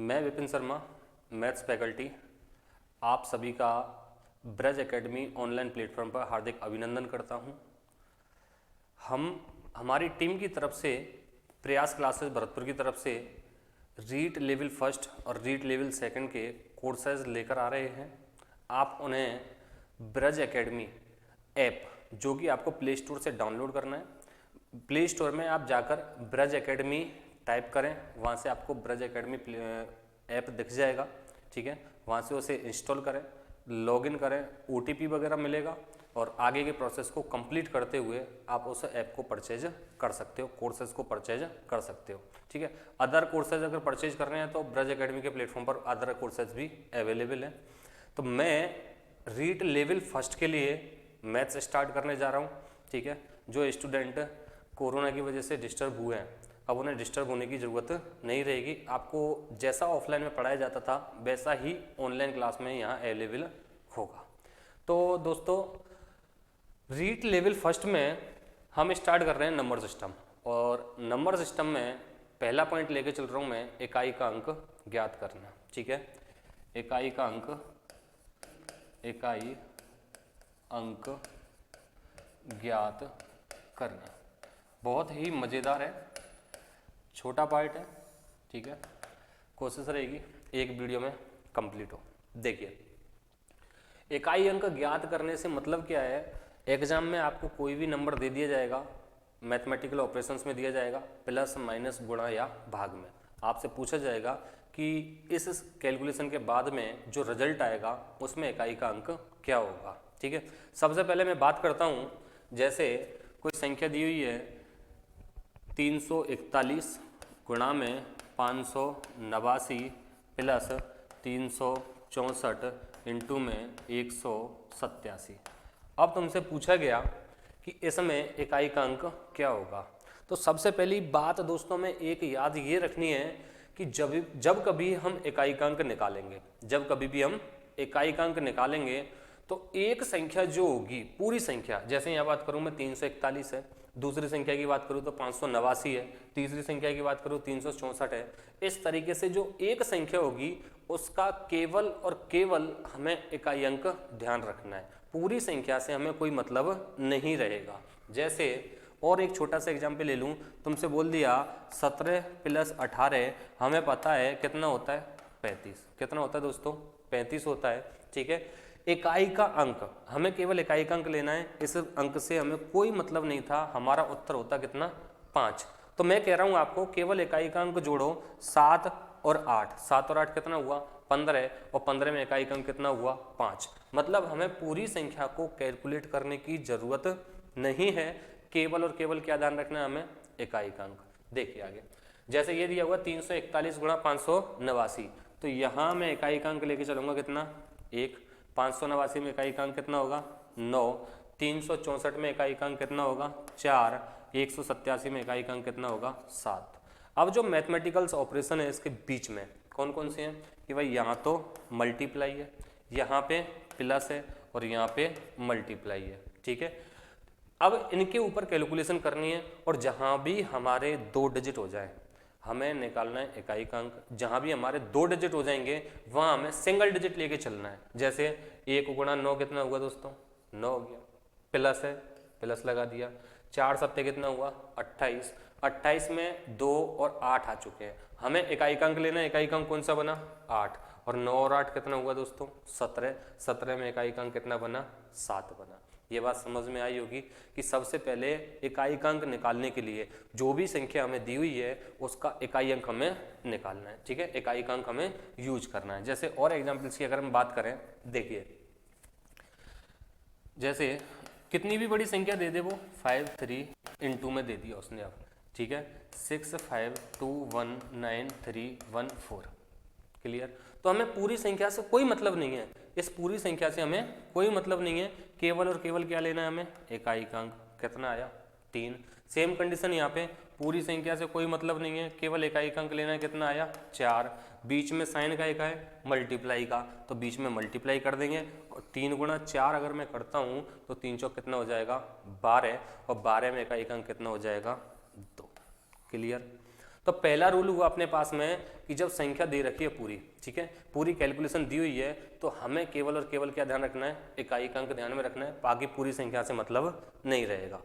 मैं Vipin Sharma, maths faculty, आप सभी का ब्रज एकेडमी ऑनलाइन प्लेटफॉर्म पर हार्दिक अभिनंदन करता हूं। हमारी टीम की तरफ से प्रयास क्लासेस भरतपुर की तरफ से रीट लेवल फर्स्ट और रीट लेवल सेकंड के कोर्सेज लेकर आ रहे हैं। आप उन्हें ब्रज एकेडमी ऐप, जो कि आपको प्ले स्टोर से डाउनलोड करना है, प्ले स्टोर में आप जाकर ब्रज एकेडमी टाइप करें, वहाँ से आपको ब्रज एकेडमी ऐप दिख जाएगा। ठीक है, वहाँ से उसे इंस्टॉल करें, लॉगिन करें, OTP वगैरह मिलेगा और आगे के प्रोसेस को कंप्लीट करते हुए आप उस ऐप को परचेज कर सकते हो, कोर्सेज को परचेज कर सकते हो। ठीक है, अदर कोर्सेज अगर परचेज कर रहे हैं तो ब्रज एकेडमी के प्लेटफॉर्म पर अदर कोर्सेज भी अवेलेबल हैं। तो मैं रीट लेवल फर्स्ट के लिए मैथ्स स्टार्ट करने जा रहा हूँ। ठीक है, जो स्टूडेंट कोरोना की वजह से डिस्टर्ब हुए हैं, अब उन्हें डिस्टर्ब होने की ज़रूरत नहीं रहेगी। आपको जैसा ऑफलाइन में पढ़ाया जाता था वैसा ही ऑनलाइन क्लास में यहाँ अवेलेबल होगा। तो दोस्तों, रीट लेवल फर्स्ट में हम स्टार्ट कर रहे हैं नंबर सिस्टम, और नंबर सिस्टम में पहला पॉइंट लेके चल रहा हूँ मैं, इकाई का अंक ज्ञात करना। ठीक है, इकाई का अंक, इकाई अंक ज्ञात करना बहुत ही मज़ेदार है, छोटा पार्ट है। ठीक है, कोशिश रहेगी एक वीडियो में कंप्लीट हो। देखिए, इकाई अंक ज्ञात करने से मतलब क्या है, एग्जाम में आपको कोई भी नंबर दे दिया जाएगा, मैथमेटिकल ऑपरेशंस में दिया जाएगा, प्लस माइनस गुणा या भाग में आपसे पूछा जाएगा कि इस कैलकुलेशन के बाद में जो रिजल्ट आएगा उसमें इकाई का अंक क्या होगा। ठीक है, सबसे पहले मैं बात करता हूँ, जैसे कोई संख्या दी हुई है 341 गुणा में 589 प्लस 364 इंटू में 187। अब तुमसे पूछा गया कि इसमें इकाई का अंक क्या होगा। तो सबसे पहली बात दोस्तों में एक याद ये रखनी है कि जब कभी हम इकाई का अंक निकालेंगे, जब कभी भी हम इकाई का अंक निकालेंगे तो एक संख्या जो होगी, पूरी संख्या, जैसे यहाँ बात करूँ मैं 341 है, दूसरी संख्या की बात करूँ तो 589 है, तीसरी संख्या की बात करूँ 364 है। इस तरीके से जो एक संख्या होगी उसका केवल और केवल हमें इकाई अंक ध्यान रखना है, पूरी संख्या से हमें कोई मतलब नहीं रहेगा। जैसे और एक छोटा सा एग्जाम्पल ले लूँ, तुमसे बोल दिया 17 प्लस 18 हमें पता है कितना होता है, 35। कितना होता है दोस्तों, 35 होता है। ठीक है, इकाई का अंक, हमें केवल इकाई का अंक लेना है, इस अंक से हमें कोई मतलब नहीं था, हमारा उत्तर होता कितना, 5। तो मैं कह रहा हूँ आपको केवल इकाई का अंक जोड़ो, 7 और 8, 7 और 8 कितना हुआ, 15, और 15 में इकाई का अंक कितना हुआ, 5। मतलब हमें पूरी संख्या को कैलकुलेट करने की जरूरत नहीं है, केवल और केवल क्या ध्यान रखना है, हमें इकाई का अंक। देखिए आगे, जैसे ये दिया हुआ 341 गुणा 589, तो यहाँ मैं इकाई का अंक लेके चलूंगा कितना, 1। 589 में इकाई का अंक कितना होगा, 9। 364 में इकाई का अंक कितना होगा, 4। 187 में इकाई का अंक कितना होगा, 7। अब जो मैथमेटिकल्स ऑपरेशन है इसके बीच में कौन कौन से हैं कि भाई यहाँ तो मल्टीप्लाई है, यहाँ पे प्लस है और यहाँ पे मल्टीप्लाई है। ठीक है, अब इनके ऊपर कैलकुलेशन करनी है, और जहाँ भी हमारे 2 डिजिट हो जाए हमें निकालना है इकाई का अंक। जहाँ भी हमारे 2 डिजिट हो जाएंगे वहाँ हमें सिंगल डिजिट लेके चलना है। जैसे 1 गुणा 9 कितना हुआ दोस्तों, 9 हो गया, प्लस है, प्लस लगा दिया। 4 सत्ते कितना हुआ, 28। 28 में 2 और 8 आ चुके हैं, हमें इकाई का अंक लेना है। इकाई का अंक कौन सा बना, 8, और 9 और 8 कितना हुआ दोस्तों, 17। 17 में इकाई का अंक कितना बना, 7 बना। ये बात समझ में आई होगी कि सबसे पहले इकाई का अंक निकालने के लिए जो भी संख्या हमें दी हुई है उसका इकाई अंक हमें निकालना है। ठीक है, इकाई का अंक हमें यूज करना है। जैसे और एग्जांपल्स की अगर हम बात करें, देखिए जैसे कितनी भी बड़ी संख्या दे दे वो 5 3 इंटू में दे दिया उसने। अब ठीक है, 6 5 2 1 9 3 1 4। क्लियर, तो हमें पूरी संख्या से कोई मतलब नहीं है, इस पूरी संख्या से हमें कोई मतलब नहीं है, केवल और केवल क्या लेना है हमें, इकाई का अंक। कितना आया, 3। सेम कंडीशन यहाँ पे, पूरी संख्या से कोई मतलब नहीं है, केवल इकाई का अंक लेना है, कितना आया, 4। बीच में साइन का एक है मल्टीप्लाई का, तो बीच में मल्टीप्लाई कर देंगे, और 3 गुणा 4 अगर मैं करता हूँ तो 3 चौक कितना हो जाएगा, 12, और 12 में इकाई का अंक कितना हो जाएगा, 2। क्लियर, तो पहला रूल हुआ अपने पास में कि जब संख्या दे रखी है पूरी, ठीक है, पूरी कैलकुलेशन दी हुई है, तो हमें केवल और केवल क्या ध्यान रखना है, इकाई का अंक ध्यान में रखना है, बाकी पूरी संख्या से मतलब नहीं रहेगा।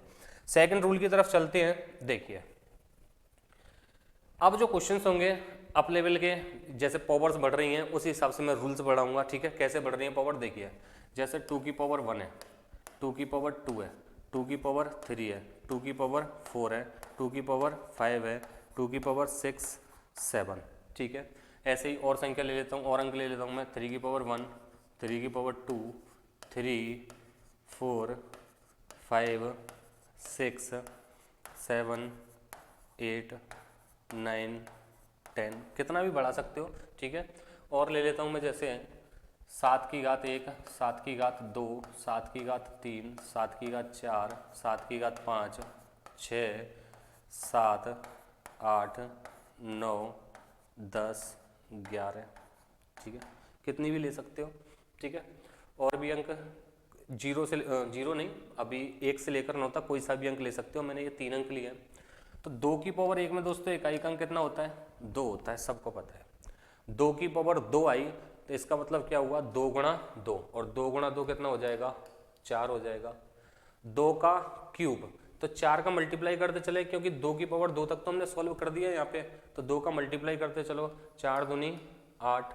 सेकंड रूल की तरफ चलते हैं। देखिए अब जो क्वेश्चंस होंगे अप लेवल के, जैसे पावर्स बढ़ रही हैं उसी हिसाब से मैं रूल्स बढ़ाऊंगा, ठीक है। कैसे बढ़ रही है पावर, देखिए जैसे 2 की पावर 1 है, 2 की पावर 2 है, 2 की पावर 3 है, 2 की पावर 4 है, 2 की पावर 5 है, 2 की पावर 6 7, ठीक है। ऐसे ही और संख्या ले लेता हूँ और अंक ले लेता हूँ मैं, 3 की पावर 1, 3 की पावर 2, 3 4 5 6 7 8 9 10, कितना भी बढ़ा सकते हो, ठीक है। और ले लेता हूँ मैं जैसे 7 की घात 1, 7 की घात 2, 7 की घात 3, 7 की घात 4, 7 की घात 5, 6 7 8 9 10 11, ठीक है, कितनी भी ले सकते हो, ठीक है। और भी अंक जीरो से जीरो नहीं, अभी 1 से लेकर 9 तक कोई सा भी अंक ले सकते हो, मैंने ये 3 अंक लिए हैं। तो 2 की पावर 1 में दोस्तों इकाई का अंक कितना होता है, 2 होता है, सबको पता है। 2 की पावर 2 आई तो इसका मतलब क्या हुआ, 2 गुणा 2, और 2 गुणा 2 कितना हो जाएगा, 4 हो जाएगा। 2 का क्यूब, तो 4 का मल्टीप्लाई करते चले, क्योंकि 2 की पावर 2 तक तो हमने सॉल्व कर दिया यहाँ पे, तो 2 का मल्टीप्लाई करते चलो, 4 दूनी 8,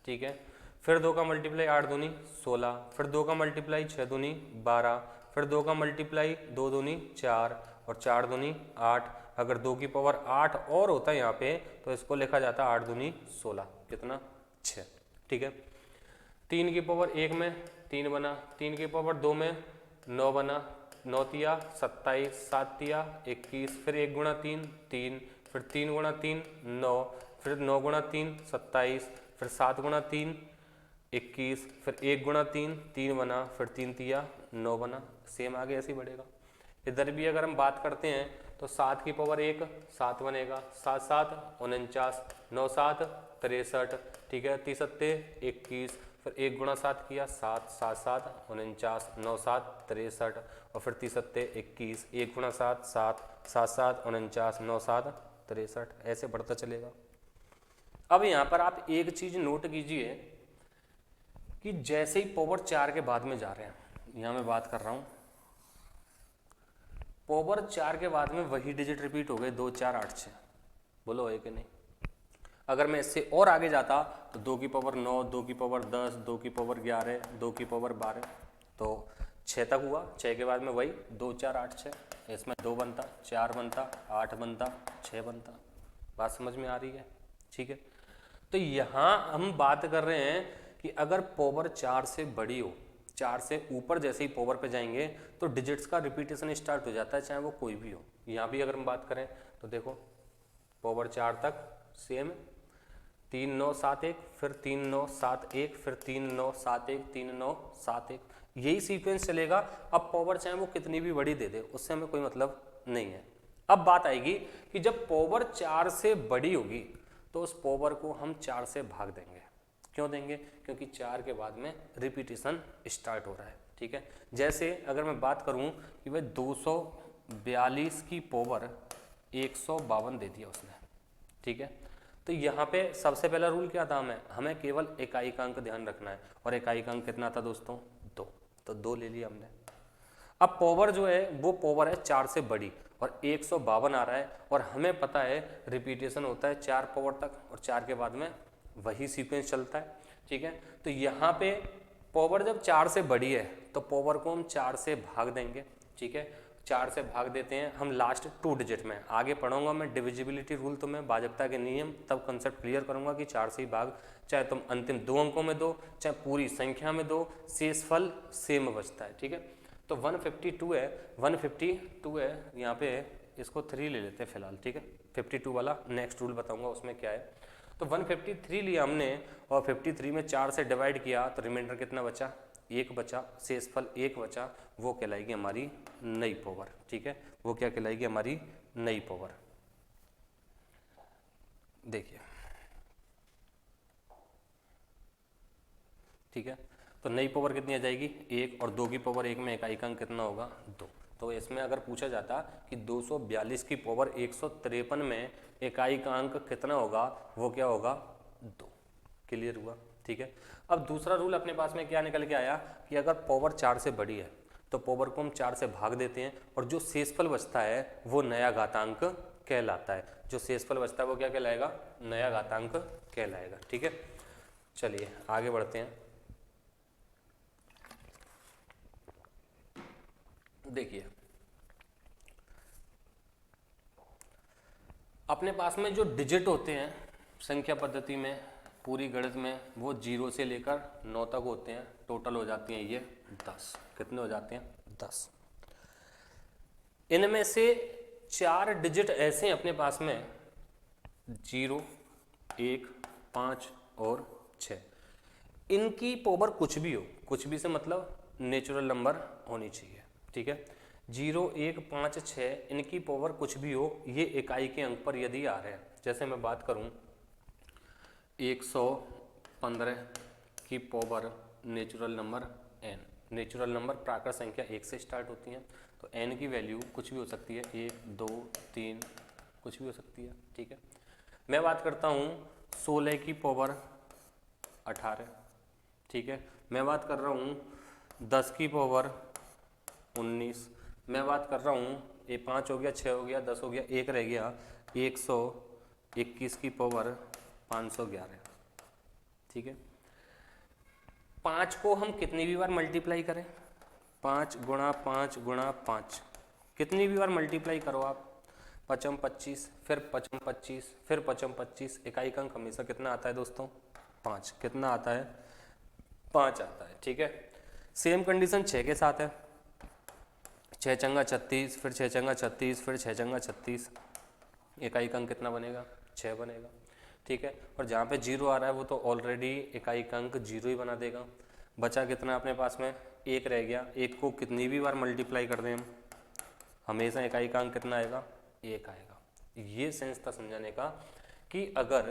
ठीक है। फिर 2 का मल्टीप्लाई 8 दूनी 16, फिर 2 का मल्टीप्लाई 6 दूनी 12, फिर 2 का मल्टीप्लाई 2 दूनी 4 और 4 दूनी 8। अगर 2 की पावर 8 और होता है यहाँ पे तो इसको लिखा जाता 8 दूनी 16, कितना 6, ठीक है। 3 की पावर 1 में 3 बना, 3 की पावर 2 में 9 बना, 9 तिया 27, 7 तिया 21, फिर 1 गुणा 3 3, फिर 3 गुणा 3 9, फिर 9 गुणा 3 27, फिर 7 गुणा 3 21, फिर 1 गुणा 3 3 बना, फिर 3 तिया 9 बना, सेम आगे ऐसे ही बढ़ेगा। इधर भी अगर हम बात करते हैं तो 7 की पावर 1 7 बनेगा, 7 7 49, 9 7 63, ठीक है, 30 सत्ते 21, फिर 1 गुणा 7 किया 7, 7 7 49, 9 7 63, और फिर 30 सत्ते 21, 1 गुणा 7 7, 7 7 49, 9 7 63, ऐसे बढ़ता चलेगा। अब यहाँ पर आप एक चीज नोट कीजिए कि जैसे ही पावर 4 के बाद में जा रहे हैं, यहाँ मैं बात कर रहा हूँ पावर 4 के बाद में वही डिजिट रिपीट हो गए 2 4 8 6, बोलो है कि नहीं। अगर मैं इससे और आगे जाता तो 2 की पावर 9, 2 की पावर 10, 2 की पावर 11, 2 की पावर 12, तो 6 तक हुआ, 6 के बाद में वही 2 4 8 6, इसमें 2 बनता, 4 बनता, 8 बनता, 6 बनता। बात समझ में आ रही है, ठीक है। तो यहाँ हम बात कर रहे हैं कि अगर पावर 4 से बड़ी हो, 4 से ऊपर जैसे ही पावर पे जाएंगे तो डिजिट्स का रिपीटेशन स्टार्ट हो जाता है, चाहे वो कोई भी हो। यहाँ भी अगर हम बात करें तो देखो पावर 4 तक सेम 3 9 7 1, फिर 3 9 7 1, फिर 3 9 7 1, 3 9 7 1, यही सीक्वेंस चलेगा। अब पावर चाहे वो कितनी भी बड़ी दे दे उससे हमें कोई मतलब नहीं है। अब बात आएगी कि जब पावर 4 से बड़ी होगी तो उस पावर को हम 4 से भाग देंगे। क्यों देंगे, क्योंकि 4 के बाद में रिपीटेशन स्टार्ट हो रहा है, ठीक है। जैसे अगर मैं बात करूं कि भाई 242 की पावर 152 दे दिया उसने, ठीक है। तो यहाँ पे सबसे पहला रूल क्या था, हमें केवल इकाई का अंक ध्यान रखना है, और इकाई का अंक कितना था दोस्तों 2, तो 2 ले लिया हमने। अब पावर जो है वो पावर है 4 से बड़ी और 152 आ रहा है, और हमें पता है रिपीटेशन होता है 4 पावर तक और 4 के बाद में वही सीक्वेंस चलता है, ठीक है। तो यहाँ पे पावर जब 4 से बड़ी है तो पावर को हम 4 से भाग देंगे, ठीक है। 4 से भाग देते हैं हम लास्ट 2 डिजिट में। आगे पढ़ूंगा मैं डिविजिबिलिटी रूल, तो मैं भाजकता के नियम तब कंसेप्ट क्लियर करूंगा कि 4 से ही भाग, चाहे तुम अंतिम 2 अंकों में दो चाहे पूरी संख्या में दो, शेष फल सेम बचता है, ठीक है। तो 152 है, 152 है यहाँ पे, इसको 3 ले लेते हैं फिलहाल, ठीक है। 52 वाला नेक्स्ट रूल बताऊंगा उसमें क्या है। तो 153 लिया हमने और 53 में 4 से डिवाइड किया तो रिमाइंडर कितना बचा, 1 बचा, शेषफल 1 बचा, वो कहलाएगी हमारी नई पावर, ठीक है। वो क्या कहलाएगी, हमारी नई पावर। देखिए ठीक है, तो नई पावर कितनी आ जाएगी 1, और 2 की पावर 1 में इकाई का अंक कितना होगा 2, तो इसमें अगर पूछा जाता कि 242 की पावर 153 में इकाई का अंक कितना होगा, वो क्या होगा, 2। क्लियर हुआ, ठीक है। अब दूसरा रूल अपने पास में क्या निकल के आया कि अगर पावर 4 से बड़ी है तो पावर को हम 4 से भाग देते हैं और जो शेषफल बचता है वो नया घातांक कहलाता है। जो शेषफल बचता है वो क्या कहलाएगा, नया घातांक कहलाएगा, ठीक है। चलिए आगे बढ़ते हैं। देखिए अपने पास में जो डिजिट होते हैं संख्या पद्धति में, पूरी गणित में, वो 0 से लेकर 9 तक होते हैं। टोटल हो जाती हैं ये 10। कितने हो जाते हैं, 10। इनमें से 4 डिजिट ऐसे हैं अपने पास में 0, 1, 5 और 6। इनकी पावर कुछ भी हो, कुछ भी से मतलब नेचुरल नंबर होनी चाहिए, ठीक है। 0, 1, 5, 6 इनकी पावर कुछ भी हो, ये इकाई के अंक पर यदि आ रहे हैं। जैसे मैं बात करूं 115 की power natural number n, natural number प्राकृत संख्या 1 से स्टार्ट होती हैं, तो n की वैल्यू कुछ भी हो सकती है, 1, 2, 3 कुछ भी हो सकती है, ठीक है। मैं बात करता हूँ 16 की पावर 18, ठीक है। मैं बात कर रहा हूँ 10 की पावर 19। मैं बात कर रहा हूँ ये 5 हो गया, 6 हो गया, 10 हो गया, 1 रह गया 121 की पावर 511, ठीक है। 5 को हम कितनी भी बार मल्टीप्लाई करें, 5 गुणा 5 गुणा 5, कितनी भी बार मल्टीप्लाई करो आप, 5 25, फिर 5 25, फिर 5 25, इकाई का अंक हमेशा कितना आता है दोस्तों, 5। कितना आता है, 5 आता है, ठीक है। सेम कंडीशन 6 के साथ है, 6 चंगा 36, फिर 6 चंगा 36, फिर 6 चंगा 36, इकाई का अंक कितना बनेगा, 6 बनेगा, ठीक है। और जहाँ पे 0 आ रहा है वो तो ऑलरेडी इकाई का अंक 0 ही बना देगा। बचा कितना अपने पास में, 1 रह गया। 1 को कितनी भी बार मल्टीप्लाई कर दें हम, हमेशा इकाई का अंक कितना आएगा, 1 आएगा। ये सेंस था समझाने का कि अगर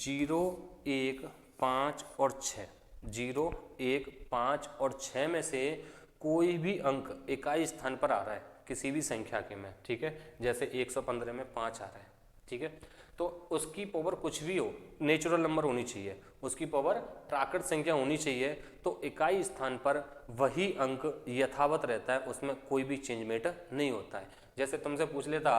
0, 1, 5 और 6, 0, 1, 5 और 6 में से कोई भी अंक इकाई स्थान पर आ रहा है किसी भी संख्या के में, ठीक है। जैसे 115 में 5 आ रहा है, ठीक है, तो उसकी पावर कुछ भी हो, नेचुरल नंबर होनी चाहिए, उसकी पावर प्राकृत संख्या होनी चाहिए, तो इकाई स्थान पर वही अंक यथावत रहता है, उसमें कोई भी चेंजमेंट नहीं होता है। जैसे तुमसे पूछ लेता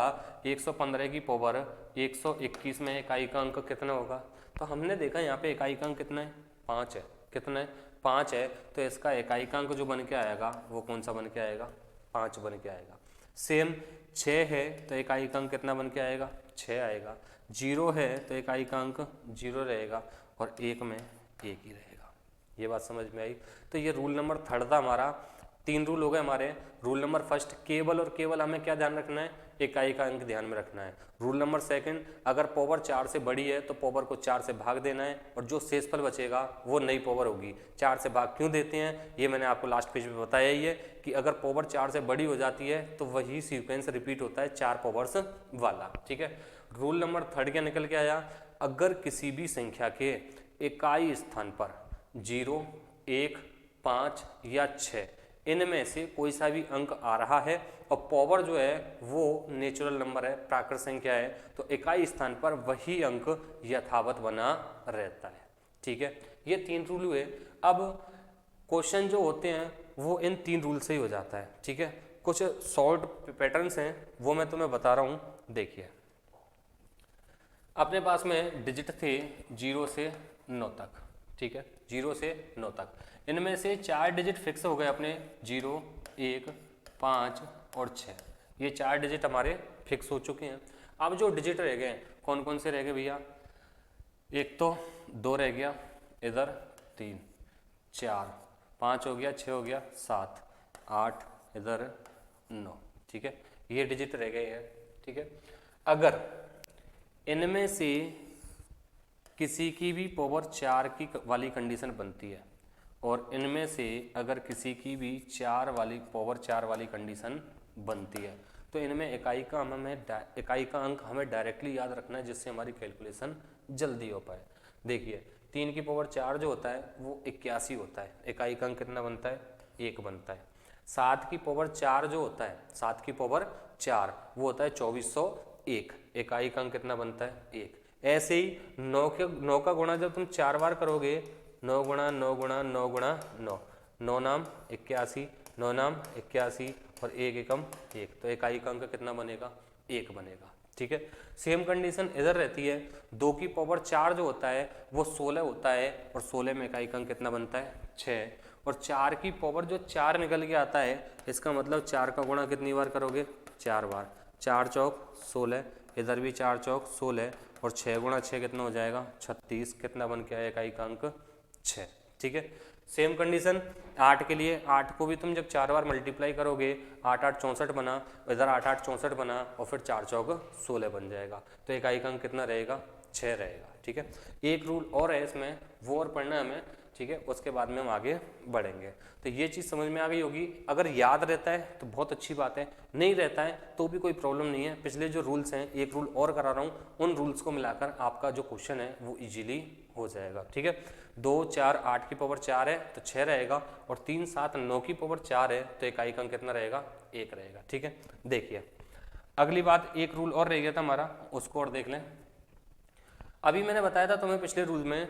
115 की पावर 121 में इकाई का अंक कितना होगा, तो हमने देखा यहाँ पे इकाई का अंक कितना है, 5 है। कितना है, 5 है, तो इसका इकाई का अंक जो बन के आएगा वो कौन सा बन के आएगा, 5 बन के आएगा। सेम 6 है तो इकाई का अंक कितना बन के आएगा, 6 आएगा। 0 है तो इकाई का अंक 0 रहेगा, और 1 में 1 ही रहेगा। ये बात समझ में आई। तो ये रूल नंबर 3 था हमारा। 3 रूल हो गए हमारे। रूल नंबर 1 केवल और केवल हमें क्या ध्यान रखना है, इकाई का अंक ध्यान में रखना है। रूल नंबर 2 अगर पावर 4 से बड़ी है तो पावर को 4 से भाग देना है, और जो शेषफल बचेगा वो नई पावर होगी। 4 से भाग क्यों देते हैं ये मैंने आपको लास्ट पेज में बताया ही है कि अगर पावर 4 से बड़ी हो जाती है तो वही सीक्वेंस रिपीट होता है 4 पावर्स वाला, ठीक है। रूल नंबर 3 क्या निकल के आया, अगर किसी भी संख्या के इकाई स्थान पर 0, 1, 5 या 6 इनमें से कोई सा भी अंक आ रहा है और पावर जो है वो नेचुरल नंबर है, प्राकृत संख्या है, तो इकाई स्थान पर वही अंक यथावत बना रहता है, ठीक है। ये 3 रूल हुए। अब क्वेश्चन जो होते हैं वो इन 3 रूल से ही हो जाता है, ठीक है। कुछ सॉल्व पैटर्न्स हैं वो मैं तुम्हें बता रहा हूँ, देखिए। अपने पास में डिजिट थे 0 से 9 तक, ठीक है, 0 से 9 तक। इनमें से 4 डिजिट फिक्स हो गए अपने, 0, 1, 5 और 6। ये 4 डिजिट हमारे फिक्स हो चुके हैं। अब जो डिजिट रह गए कौन कौन से रह गए भैया, एक तो 2 रह गया, इधर 3, 4, 5 हो गया, 6 हो गया, 7, 8, इधर 9, ठीक है। ये डिजिट रह गए हैं, ठीक है। अगर इनमें से किसी की भी पावर 4 की वाली कंडीशन बनती है और इनमें से अगर किसी की भी पावर 4 वाली कंडीशन बनती है तो इनमें इकाई का अंक हमें डायरेक्टली याद रखना है, जिससे हमारी कैलकुलेशन जल्दी हो पाए। देखिए 3 की पावर 4 जो होता है वो 81 होता है, इकाई का अंक कितना बनता है, 1 बनता है। 7 की पावर 4 जो होता है, 7 की पावर 4 वो होता है 2401। इकाई का अंक कितना बनता है? 1। ऐसे ही 9 का गुणा जब तुम 4 बार करोगे, 9 गुणा 9 गुणा 9 गुणा 9, 9 नाम 81, 9 नाम 81 और 1 एकम 1, तो इकाई का अंक कितना बनेगा? 1 बनेगा। ठीक है, सेम कंडीशन इधर रहती है। 2 की पावर 4 जो होता है वो 16 होता है और 16 में इकाई का अंक कितना बनता है? 6। और 4 की पावर जो 4 निकल के आता है, इसका मतलब 4 का गुणा कितनी बार करोगे? 4 बार। 4 चौक 16, इधर भी 4 चौक 16 और 6 गुणा 6 कितना हो जाएगा? 36। कितना बन के आया इकाई का अंक? 6। ठीक है, सेम कंडीशन 8 के लिए। 8 को भी तुम जब 4 बार मल्टीप्लाई करोगे, 8 8 64 बना, इधर 8 8 64 बना और फिर 4 चौक 16 बन जाएगा, तो इकाई का अंक कितना रहेगा? 6 रहेगा। ठीक है, एक रूल और है इसमें, वो और पढ़ना है हमें। ठीक है, उसके बाद में हम आगे बढ़ेंगे। तो ये चीज़ समझ में आ गई होगी। अगर याद रहता है तो बहुत अच्छी बात है, नहीं रहता है तो भी कोई प्रॉब्लम नहीं है। पिछले जो रूल्स हैं, एक रूल और करा रहा हूँ, उन रूल्स को मिलाकर आपका जो क्वेश्चन है वो इजीली हो जाएगा। ठीक है, 2 4 8 की पावर 4 है तो 6 रहेगा, और 3 7 9 की पावर 4 है तो इकाई का अंक कितना रहेगा? 1 रहेगा। ठीक है, देखिए अगली बात, एक रूल और रह गया था हमारा, उसको और देख लें। अभी मैंने बताया था तुम्हें पिछले रूल में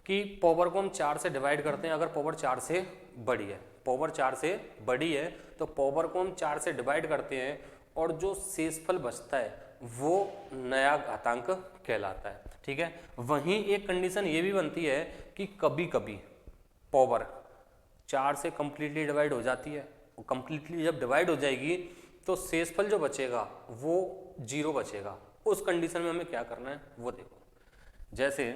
कि पावर को हम 4 से डिवाइड करते हैं अगर पावर 4 से बड़ी है। पावर 4 से बड़ी है तो पावर को हम 4 से डिवाइड करते हैं और जो शेषफल बचता है वो नया घातांक कहलाता है। ठीक है, वहीं एक कंडीशन ये भी बनती है कि कभी कभी पावर 4 से कंप्लीटली डिवाइड हो जाती है, और कंप्लीटली जब डिवाइड हो जाएगी तो शेषफल जो बचेगा वो 0 बचेगा। उस कंडीशन में हमें क्या करना है वो देखो। जैसे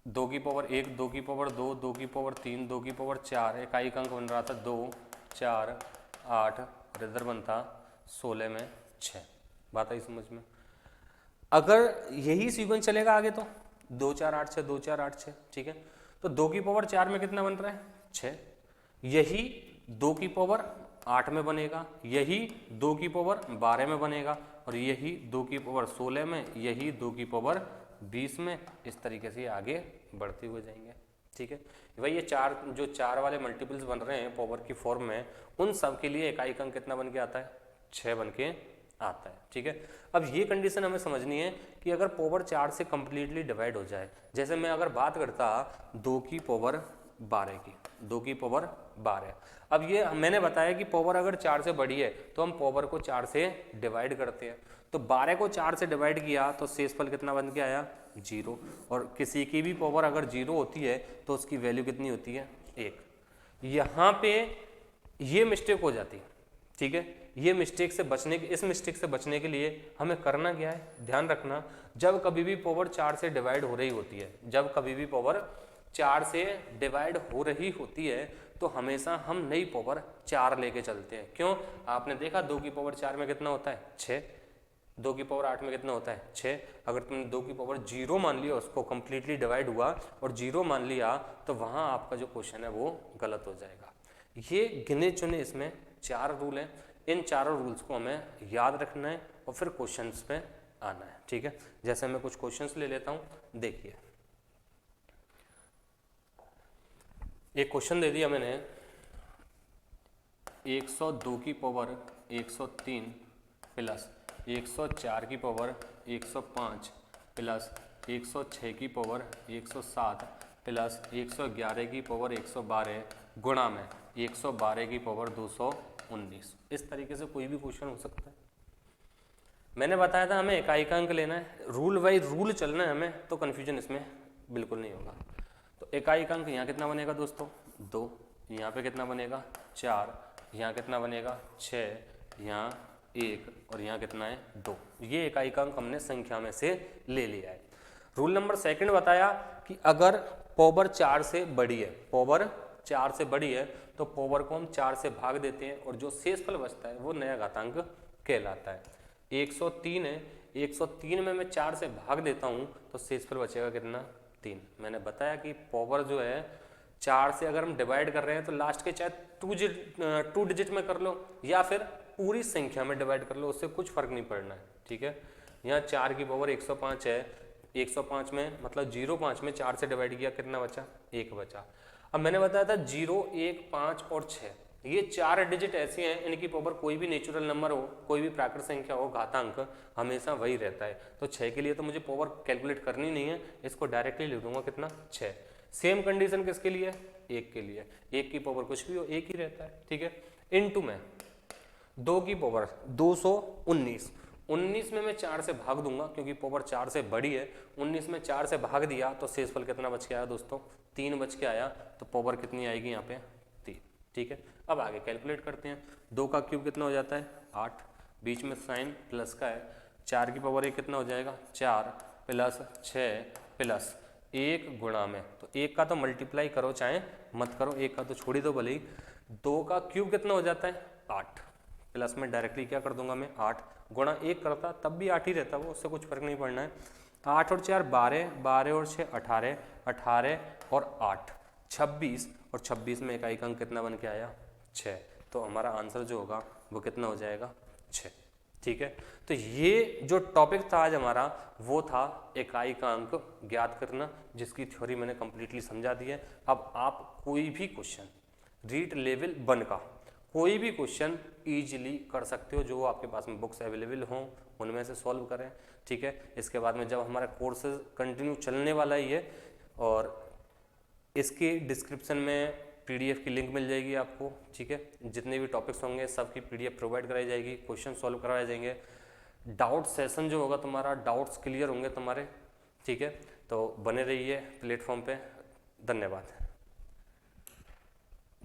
2 की पावर 1, 2 की पावर 2, 2 की पावर 3, 2 की पावर 4, इकाई का अंक बन रहा था 2 4 8 और इधर बनता 16 में 6। बात आई समझ में? अगर यही सीक्वेंस चलेगा आगे तो 2 4 8 6 2 4 8 6। ठीक है, तो 2 की पावर 4 में कितना बन रहा है? 6। यही 2 की पावर 8 में बनेगा, यही 2 की पावर 12 में बनेगा, और यही 2 की पावर 16 में, यही 2 की पावर 20 में। इस तरीके से आगे बढ़ते हुए जाएंगे। ठीक है भाई, ये जो चार वाले मल्टीपल्स बन रहे हैं पावर की फॉर्म में, उन सब के लिए इकाई का अंक कितना बन के आता है? 6 बन के आता है। ठीक है, अब ये कंडीशन हमें समझनी है कि अगर पावर 4 से कंप्लीटली डिवाइड हो जाए, जैसे मैं अगर बात करता 2 की पावर 12 की, 2 की पावर 12। अब ये मैंने बताया कि पावर अगर 4 से बड़ी है तो हम पावर को 4 से डिवाइड करते हैं, तो 12 को 4 से डिवाइड किया तो शेषफल कितना बन के आया? 0। और किसी की भी पावर अगर 0 होती है तो उसकी वैल्यू कितनी होती है? 1। यहाँ पे ये मिस्टेक हो जाती है। ठीक है, ये मिस्टेक से बचने के इस मिस्टेक से बचने के लिए हमें करना क्या है, ध्यान रखना। जब कभी भी पावर 4 से डिवाइड हो रही होती है, जब कभी भी पावर 4 से डिवाइड हो रही होती है तो हमेशा हम नई पावर 4 लेके चलते हैं। क्यों? आपने देखा 2 की पावर 4 में कितना होता है? 6। 2 की पावर 8 में कितना होता है? 6। अगर तुमने 2 की पावर 0 मान लिया, उसको कंप्लीटली डिवाइड हुआ और 0 मान लिया, तो वहां आपका जो क्वेश्चन है वो गलत हो जाएगा। ये गिने चुने इसमें 4 रूल हैं, इन चारों रूल्स को हमें याद रखना है और फिर क्वेश्चंस पे आना है। ठीक है, जैसे मैं कुछ क्वेश्चंस ले लेता हूं, देखिए। एक क्वेश्चन दे दिया मैंने, 102 की पावर 103 प्लस 104 की पावर 105 प्लस 106 की पावर 107 प्लस 111 की पावर 112 गुणा में 112 की पावर 219। इस तरीके से कोई भी क्वेश्चन हो सकता है। मैंने बताया था हमें इकाई का अंक लेना है, रूल बाई रूल चलना है हमें, तो कन्फ्यूजन इसमें बिल्कुल नहीं होगा। तो इकाई का अंक यहाँ कितना बनेगा दोस्तों? 2। यहाँ पे कितना बनेगा? 4। यहाँ कितना बनेगा? 6। यहाँ 1 और यहाँ कितना है? 2। ये इकाई का अंक हमने संख्या में से ले लिया है। रूल नंबर सेकंड बताया कि अगर पावर 4 से बड़ी है, पावर 4 से बड़ी है तो पावर को हम 4 से भाग देते हैं और जो शेषफल बचता है वो नया घातांक कहलाता है। 103 है, 103 में मैं 4 से भाग देता हूँ तो शेषफल बचेगा कितना? 3। मैंने बताया कि पावर जो है 4 से अगर हम डिवाइड कर रहे हैं तो लास्ट के चाहे 2 डिजिट में कर लो या फिर पूरी संख्या में डिवाइड कर लो, उससे कुछ फर्क नहीं पड़ना है। ठीक है, यहाँ 4 की पावर 105 है, 105 में मतलब 0,5 में 4 से डिवाइड किया, कितना बचा? 1 बचा। अब मैंने बताया था 0, 1, 5 और 6, ये 4 डिजिट ऐसे हैं, इनकी पावर कोई भी नेचुरल नंबर हो, कोई भी प्राकृत संख्या हो, घातांक हमेशा वही रहता है। तो 6 के लिए तो मुझे पावर कैलकुलेट करनी नहीं है, इसको डायरेक्टली लिख दूंगा कितना 6। सेम कंडीशन किसके लिए, 1 के लिए, 1 की पावर कुछ भी हो 1 ही रहता है, ठीक है। इनटू में 2 की पावर 219, 19 में मैं 4 से भाग दूंगा क्योंकि पावर 4 से बड़ी है। 19 में 4 से भाग दिया तो शेषफल कितना बच के आया दोस्तों, 3 बच के आया। तो पावर कितनी आएगी यहाँ पे 3, ठीक है। अब आगे कैलकुलेट करते हैं। 2 का क्यूब कितना हो जाता है 8, बीच में साइन प्लस का है। 4 की पावर 1 कितना हो जाएगा 4 प्लस 6 प्लस 1 गुणा में, तो 1 का तो मल्टीप्लाई करो चाहे मत करो, 1 का तो छोड़ ही दो भले ही। 2 का क्यूब कितना हो जाता है 8, प्लस में डायरेक्टली क्या कर दूंगा मैं 8 गुणा 1 करता तब भी 8 ही रहता, वो उससे कुछ फर्क नहीं पड़ना है। 8 और 4 12, 12 और 6 18, 18 और 8 26, और 26 में इकाई अंक कितना बन के आया 6। तो हमारा आंसर जो होगा वो कितना हो जाएगा 6, ठीक है। तो ये जो टॉपिक था आज हमारा वो था इकाई का अंक ज्ञात करना, जिसकी थ्योरी मैंने कंप्लीटली समझा दी है। अब आप कोई भी क्वेश्चन रीट लेवल 1 का कोई भी क्वेश्चन इजीली कर सकते हो, जो आपके पास में बुक्स अवेलेबल हों उनमें से सॉल्व करें, ठीक है। इसके बाद में जब हमारा कोर्सेज कंटिन्यू चलने वाला ही है, और इसके डिस्क्रिप्शन में पीडीएफ की लिंक मिल जाएगी आपको, ठीक है। जितने भी टॉपिक्स होंगे सबकी पीडीएफ प्रोवाइड कराई जाएगी, क्वेश्चन सॉल्व करवाए जाएंगे, डाउट सेशन जो होगा तुम्हारा, डाउट्स क्लियर होंगे तुम्हारे, ठीक है। तो बने रहिए प्लेटफॉर्म पे। धन्यवाद।